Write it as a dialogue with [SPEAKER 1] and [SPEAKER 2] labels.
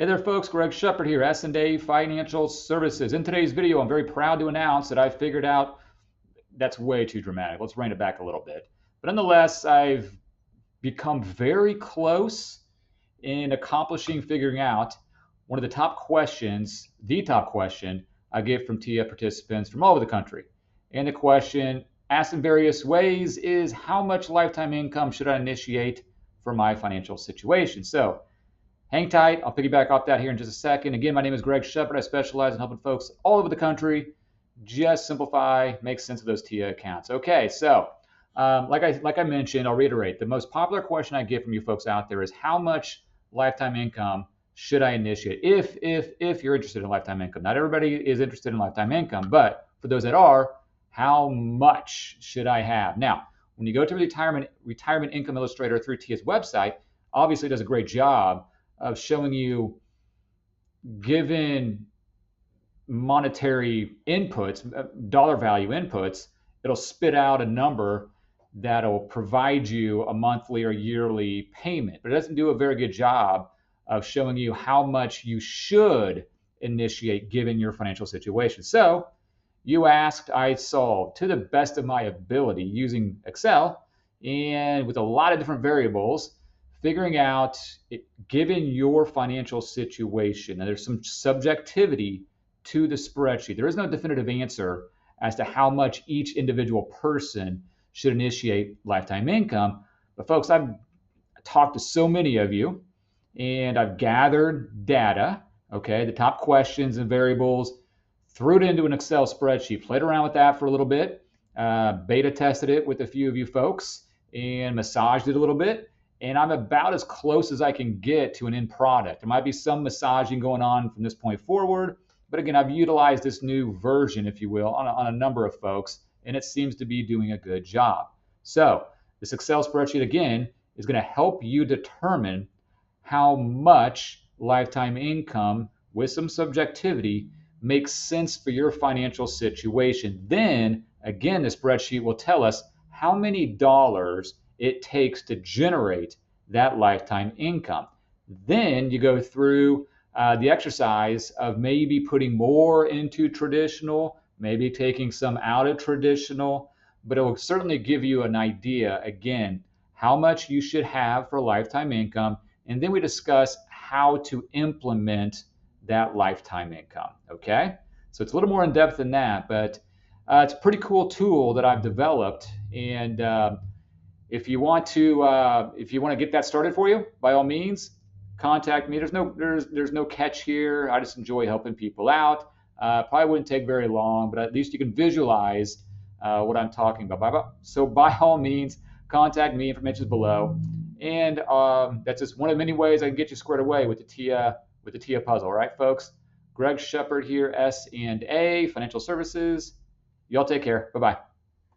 [SPEAKER 1] Hey there folks, Greg Shepard here, S&A Financial Services. In today's video, I'm very proud to announce that I figured out, that's way too dramatic. Let's rein it back a little bit. But nonetheless, I've become very close in accomplishing figuring out one of the top questions, the top question I get from TIAA participants from all over the country. And the question, asked in various ways, is how much lifetime income should I initiate for my financial situation? So hang tight. I'll piggyback off that here in just a second. Again, my name is Greg Shepard. I specialize in helping folks all over the country just simplify, make sense of those TIAA accounts. Okay, so like I mentioned, I'll reiterate, the most popular question I get from you folks out there is how much lifetime income should I initiate if you're interested in lifetime income. Not everybody is interested in lifetime income, but for those that are, how much should I have? Now, when you go to retirement income illustrator through TIAA's website, obviously it does a great job of showing you, given monetary inputs, dollar value inputs, it'll spit out a number that'll provide you a monthly or yearly payment. But it doesn't do a very good job of showing you how much you should initiate given your financial situation. So you asked, I solved to the best of my ability using Excel and with a lot of different variables, figuring out, given your financial situation, and there's some subjectivity to the spreadsheet. There is no definitive answer as to how much each individual person should initiate lifetime income. But folks, I've talked to so many of you, and I've gathered data, okay, the top questions and variables, threw it into an Excel spreadsheet, played around with that for a little bit, beta tested it with a few of you folks, and massaged it a little bit. And I'm about as close as I can get to an end product. There might be some massaging going on from this point forward, but again, I've utilized this new version, if you will, on a number of folks, and it seems to be doing a good job. So this Excel spreadsheet, again, is going to help you determine how much lifetime income with some subjectivity makes sense for your financial situation. Then, again, the spreadsheet will tell us how many dollars it takes to generate that lifetime income. Then you go through the exercise of maybe putting more into traditional, maybe taking some out of traditional, but it will certainly give you an idea, again, how much you should have for lifetime income. And then we discuss how to implement that lifetime income, okay? So it's a little more in depth than that, but it's a pretty cool tool that I've developed. And if you want to get that started for you, by all means, contact me. There's no catch here. I just enjoy helping people out. Probably wouldn't take very long, but at least you can visualize what I'm talking about. So by all means, contact me. Information is below. And that's just one of many ways I can get you squared away with the TIAA puzzle. All right, folks? Greg Shepard here, S&A Financial Services. Y'all take care. Bye-bye.